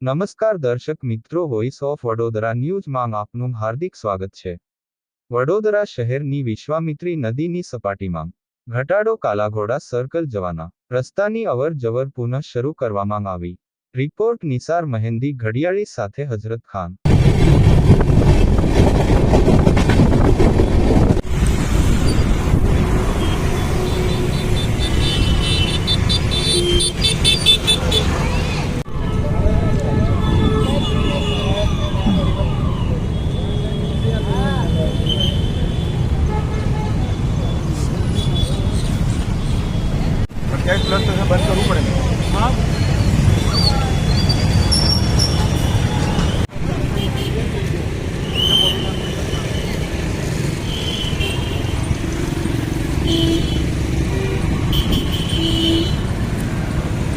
નમસ્કાર દર્શક મિત્રો, વોઇસ ઓફ વડોદરા ન્યૂઝમાં આપનું હાર્દિક સ્વાગત છે। વડોદરા શહેરની વિશ્વામિત્રી નદીની સપાટીમાં ઘટાડો, કાલાઘોડા સર્કલ જવાના રસ્તાની અવર જવર પુનઃ શરૂ કરવામાં આવી। રિપોર્ટ નિસાર મહેંદી ઘડિયાળી સાથે હજરત ખાન। क्या प्लस तो बंद करવું પડે। हाँ